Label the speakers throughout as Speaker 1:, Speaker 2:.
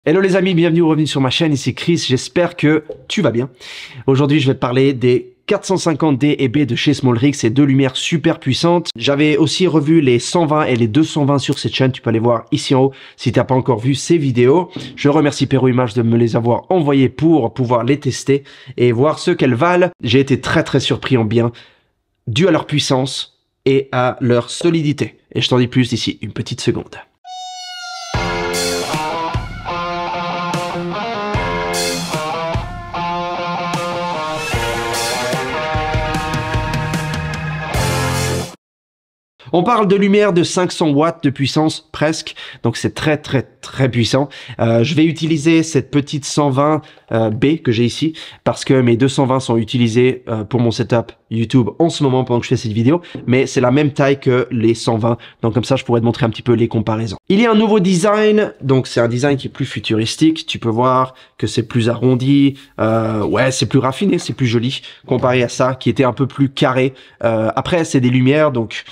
Speaker 1: Hello les amis, bienvenue ou revenu sur ma chaîne, ici Chris, j'espère que tu vas bien. Aujourd'hui je vais te parler des 450D et B de chez SmallRig, ces deux lumières super puissantes. J'avais aussi revu les 120 et les 220 sur cette chaîne, tu peux aller voir ici en haut si tu n'as pas encore vu ces vidéos. Je remercie Pero Image de me les avoir envoyées pour pouvoir les tester et voir ce qu'elles valent. J'ai été très surpris en bien, dû à leur puissance et à leur solidité. Et je t'en dis plus d'ici une petite seconde. On parle de lumière de 500 watts de puissance presque, donc c'est très puissant. Je vais utiliser cette petite 120 B que j'ai ici parce que mes 220 sont utilisés pour mon setup YouTube en ce moment pendant que je fais cette vidéo, mais c'est la même taille que les 120, donc comme ça je pourrais te montrer un petit peu les comparaisons. Il y a un nouveau design, donc c'est un design qui est plus futuristique, tu peux voir que c'est plus arrondi, ouais c'est plus raffiné, c'est plus joli comparé à ça qui était un peu plus carré. Après c'est des lumières donc...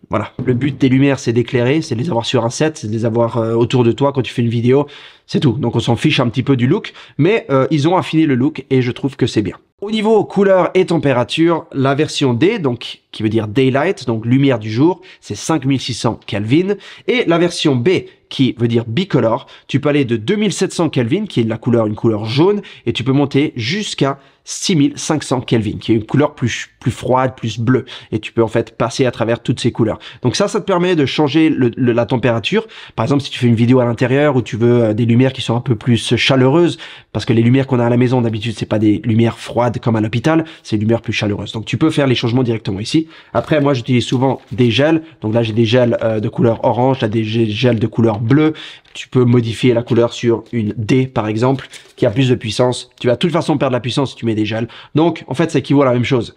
Speaker 1: Voilà, le but des lumières, c'est d'éclairer, c'est de les avoir sur un set, c'est de les avoir autour de toi quand tu fais une vidéo, c'est tout. Donc on s'en fiche un petit peu du look, mais ils ont affiné le look et je trouve que c'est bien. Au niveau couleur et température, la version D, donc qui veut dire Daylight, donc lumière du jour, c'est 5600 Kelvin, et la version B, qui veut dire Bicolor, tu peux aller de 2700 Kelvin, qui est une couleur jaune, et tu peux monter jusqu'à 6500 Kelvin, qui est une couleur plus froide, plus bleue, et tu peux en fait passer à travers toutes ces couleurs. Donc ça te permet de changer la température. Par exemple, si tu fais une vidéo à l'intérieur où tu veux des lumières qui sont un peu plus chaleureuses, parce que les lumières qu'on a à la maison d'habitude, c'est pas des lumières froides comme à l'hôpital, c'est des lumières plus chaleureuses. Donc tu peux faire les changements directement ici. Après, moi j'utilise souvent des gels. Donc là j'ai des gels de couleur orange, là des gels de couleur bleue. Tu peux modifier la couleur sur une D par exemple, qui a plus de puissance. Tu vas de toute façon perdre la puissance si tu mets des gels. Donc en fait ça équivaut à la même chose.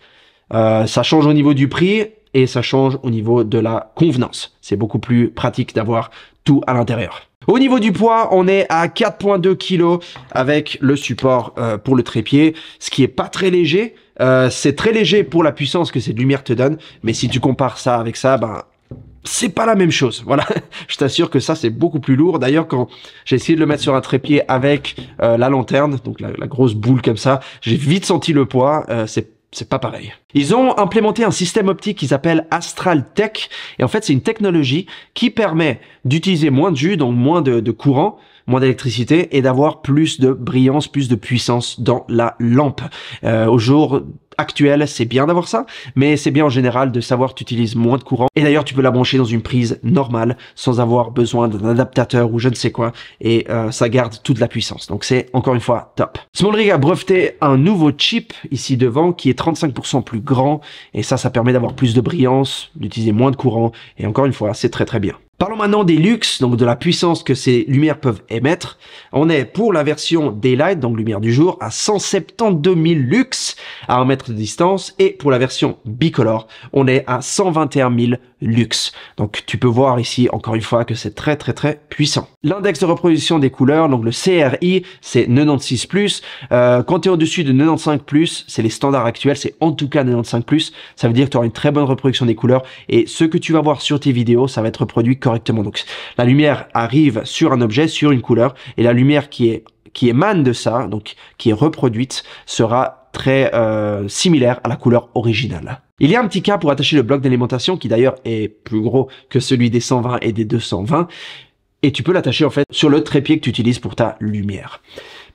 Speaker 1: Ça change au niveau du prix et ça change au niveau de la convenance. C'est beaucoup plus pratique d'avoir tout à l'intérieur. Au niveau du poids, on est à 4,2 kg avec le support pour le trépied, ce qui est pas très léger. C'est très léger pour la puissance que cette lumière te donne, mais si tu compares ça avec ça, ben c'est pas la même chose. Voilà, je t'assure que ça c'est beaucoup plus lourd. D'ailleurs, quand j'ai essayé de le mettre sur un trépied avec la lanterne, donc la grosse boule comme ça, j'ai vite senti le poids. C'est pas pareil. Ils ont implémenté un système optique qu'ils appellent Astral Tech. Et en fait, c'est une technologie qui permet d'utiliser moins de jus, donc moins de courant, moins d'électricité et d'avoir plus de brillance, plus de puissance dans la lampe. Au jour actuel, c'est bien d'avoir ça, mais c'est bien en général de savoir que tu utilises moins de courant. Et d'ailleurs, tu peux la brancher dans une prise normale sans avoir besoin d'un adaptateur ou je ne sais quoi. Et ça garde toute la puissance. Donc c'est encore une fois top. SmallRig a breveté un nouveau chip ici devant qui est 35% plus grand. Et ça permet d'avoir plus de brillance, d'utiliser moins de courant. Et encore une fois, c'est très bien. Parlons maintenant des lux, donc de la puissance que ces lumières peuvent émettre. On est pour la version Daylight, donc lumière du jour, à 172 000 lux à 1 mètre de distance. Et pour la version Bicolor, on est à 121 000 lux. Donc tu peux voir ici, encore une fois, que c'est très puissant. L'index de reproduction des couleurs, donc le CRI, c'est 96+. Quand tu es au-dessus de 95+, c'est les standards actuels, c'est en tout cas 95+. Ça veut dire que tu auras une très bonne reproduction des couleurs. Et ce que tu vas voir sur tes vidéos, ça va être reproduit correctement. Donc la lumière arrive sur un objet, sur une couleur, et la lumière qui émane de ça, donc qui est reproduite, sera très similaire à la couleur originale. Il y a un petit cas pour attacher le bloc d'alimentation qui d'ailleurs est plus gros que celui des 120 et des 220, et tu peux l'attacher en fait sur le trépied que tu utilises pour ta lumière.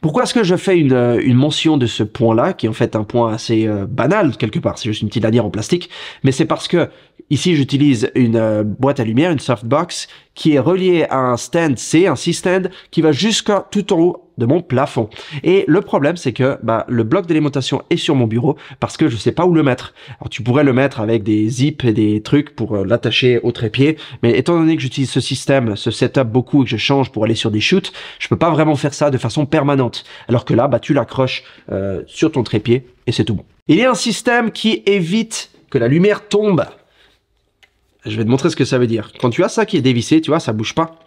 Speaker 1: Pourquoi est-ce que je fais une mention de ce point-là, qui est en fait un point assez banal quelque part, c'est juste une petite lanière en plastique, mais c'est parce que ici j'utilise une boîte à lumière, une softbox, qui est reliée à un stand C, un C-stand, qui va jusqu'à tout en haut de mon plafond. Et le problème, c'est que le bloc d'alimentation est sur mon bureau parce que je sais pas où le mettre. Alors tu pourrais le mettre avec des zips et des trucs pour l'attacher au trépied, mais étant donné que j'utilise ce système, ce setup beaucoup et que je change pour aller sur des shoots, je peux pas vraiment faire ça de façon permanente. Alors que là, tu l'accroches sur ton trépied et c'est tout bon. Il y a un système qui évite que la lumière tombe. Je vais te montrer ce que ça veut dire. Quand tu as ça qui est dévissé, tu vois, ça bouge pas.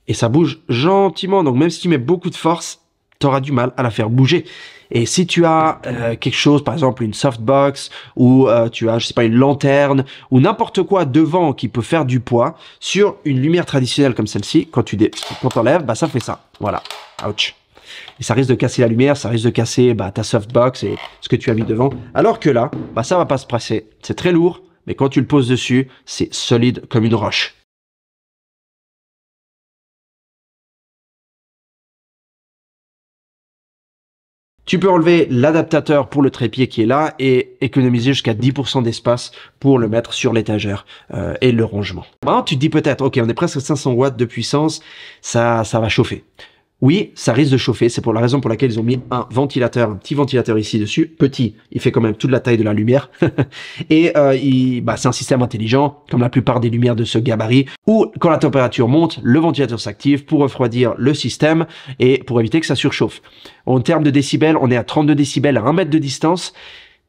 Speaker 1: Et ça bouge gentiment. Donc même si tu mets beaucoup de force, tu auras du mal à la faire bouger. Et si tu as quelque chose, par exemple une softbox, ou tu as, je sais pas, une lanterne, ou n'importe quoi devant qui peut faire du poids, sur une lumière traditionnelle comme celle-ci, quand tu enlèves, ça fait ça. Voilà. ouch. Et ça risque de casser la lumière, ça risque de casser ta softbox et ce que tu as mis devant. Alors que là, ça va pas se presser. C'est très lourd, mais quand tu le poses dessus, c'est solide comme une roche. Tu peux enlever l'adaptateur pour le trépied qui est là et économiser jusqu'à 10% d'espace pour le mettre sur l'étagère et le rangement. Maintenant, tu te dis peut-être, ok, on est presque à 500 watts de puissance, ça va chauffer. Oui, ça risque de chauffer, c'est pour la raison pour laquelle ils ont mis un ventilateur, un petit ventilateur ici dessus, petit, il fait quand même toute la taille de la lumière, et c'est un système intelligent, comme la plupart des lumières de ce gabarit, où quand la température monte, le ventilateur s'active pour refroidir le système et pour éviter que ça surchauffe. En termes de décibels, on est à 32 décibels à 1 mètre de distance,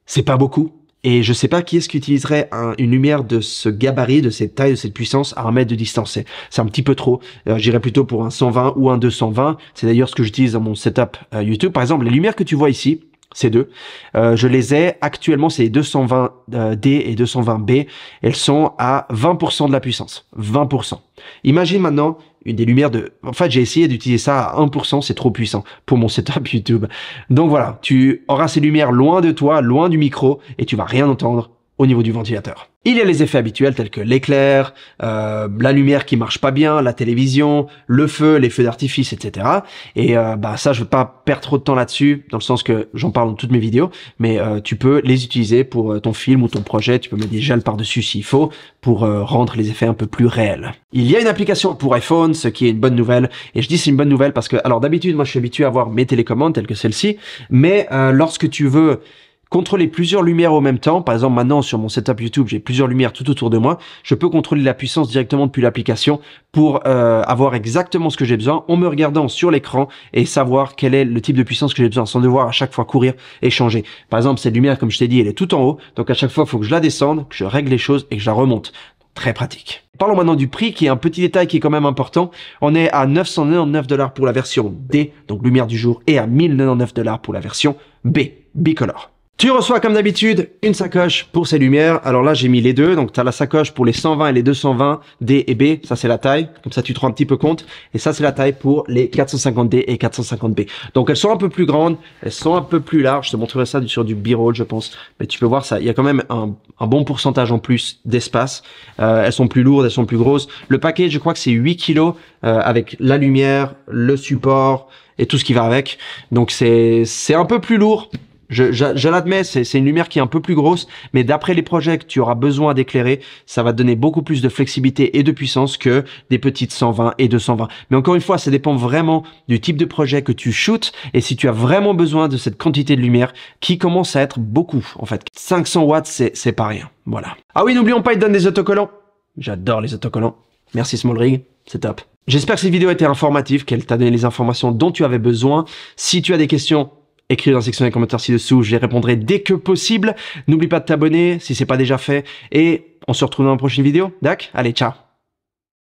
Speaker 1: c'est pas beaucoup. Et je sais pas qui est-ce qui utiliserait une lumière de ce gabarit, de cette taille, de cette puissance à 1 mètre de distance. C'est un petit peu trop. J'irais plutôt pour un 120 ou un 220. C'est d'ailleurs ce que j'utilise dans mon setup YouTube. Par exemple, les lumières que tu vois ici, ces deux, je les ai actuellement, c'est les 220D et 220B. Elles sont à 20% de la puissance. 20%. Imagine maintenant des lumières de... En fait, j'ai essayé d'utiliser ça à 1%, c'est trop puissant pour mon setup YouTube. Donc voilà, tu auras ces lumières loin de toi, loin du micro, et tu vas rien entendre au niveau du ventilateur. Il y a les effets habituels tels que l'éclair, la lumière qui marche pas bien, la télévision, le feu, les feux d'artifice, etc. Et ça, je veux pas perdre trop de temps là-dessus, dans le sens que j'en parle dans toutes mes vidéos, mais tu peux les utiliser pour ton film ou ton projet. Tu peux mettre des gels par-dessus s'il faut, pour rendre les effets un peu plus réels. Il y a une application pour iPhone, ce qui est une bonne nouvelle. Et je dis c'est une bonne nouvelle parce que, alors d'habitude, moi je suis habitué à avoir mes télécommandes telles que celle-ci, mais lorsque tu veux contrôler plusieurs lumières au même temps, par exemple maintenant sur mon setup YouTube, j'ai plusieurs lumières tout autour de moi, je peux contrôler la puissance directement depuis l'application pour avoir exactement ce que j'ai besoin en me regardant sur l'écran et savoir quel est le type de puissance que j'ai besoin sans devoir à chaque fois courir et changer. Par exemple, cette lumière, comme je t'ai dit, elle est tout en haut, donc à chaque fois, il faut que je la descende, que je règle les choses et que je la remonte. Très pratique. Parlons maintenant du prix, qui est un petit détail qui est quand même important. On est à 999$ pour la version D, donc lumière du jour, et à 1099$ pour la version B, bicolore. Tu reçois comme d'habitude une sacoche pour ces lumières. Alors là, j'ai mis les deux. Donc, tu as la sacoche pour les 120 et les 220 D et B. Ça, c'est la taille. Comme ça, tu te rends un petit peu compte. Et ça, c'est la taille pour les 450D et 450B. Donc, elles sont un peu plus grandes. Elles sont un peu plus larges. Je te montrerai ça sur du B-roll, je pense. Mais tu peux voir ça. Il y a quand même un bon pourcentage en plus d'espace. Elles sont plus lourdes, elles sont plus grosses. Le paquet, je crois que c'est 8 kilos avec la lumière, le support et tout ce qui va avec. Donc, c'est un peu plus lourd. Je l'admets, c'est une lumière qui est un peu plus grosse, mais d'après les projets que tu auras besoin d'éclairer, ça va te donner beaucoup plus de flexibilité et de puissance que des petites 120 et 220. Mais encore une fois, ça dépend vraiment du type de projet que tu shootes et si tu as vraiment besoin de cette quantité de lumière qui commence à être beaucoup, en fait. 500 watts, c'est pas rien. Voilà. Ah oui, n'oublions pas, il donne des autocollants. J'adore les autocollants. Merci SmallRig, c'est top. J'espère que cette vidéo a été informative, qu'elle t'a donné les informations dont tu avais besoin. Si tu as des questions, écris dans la section des commentaires ci-dessous, je les répondrai dès que possible. N'oublie pas de t'abonner si c'est pas déjà fait et on se retrouve dans la prochaine vidéo. D'accord ? Allez, ciao.